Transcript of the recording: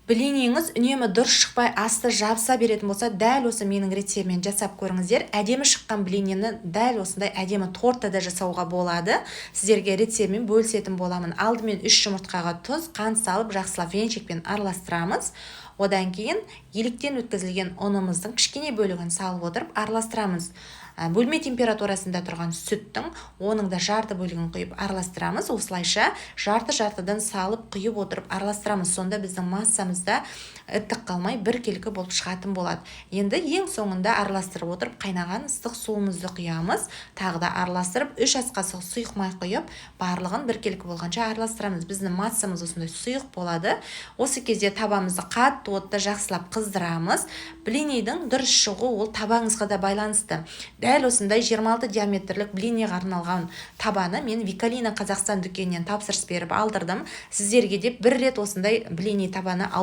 Блиніңіз үнемі дұрыс шықпай асты жабыса беретін болса, дәл осы менің рецептіммен жасап көріңіздер. Әдемі шыққан блинені дәл осындай әдемі тортта да жасауға болады. Сіздерге рецептіммен бөлісетін боламын. Алдымен 3 жұмыртқаға тұз, қант салып, жақсылап венчикпен араластырамыз. Одан кейін електен өткізілген ұнымыздың кішкене бөлігін салып отырып араластырамыз. Бөлме температурасында тұрған сүттің оның да жарты бөлігін құйып араластырамыз. Осылайша жарты-жартыдан салып құйып отырып араластырамыз. Сонда біздің массамызда іртік қалмай біркелкі болып шығатын болады. Енді ең соңында араластырып отырып қайнаған ыстық суымызды құямыз. Тағы да араластырып 3 ас қасық сұйық май құйып, барлығын біркелкі болғанша араластырамыз. Біздің массамыз осындай сұйық болады. Осы кезде табамызды қатты отта жақсылап қыздырамыз. Блиннің дұрыс шығуы ол табаңызға да байланысты. Дәл осындай 26 диаметрлік блиннеге арналған табаны мен Викалина Қазақстан дүкенінен тапсырыс беріп алдырдым. Сіздерге де бір рет осындай блинни табаны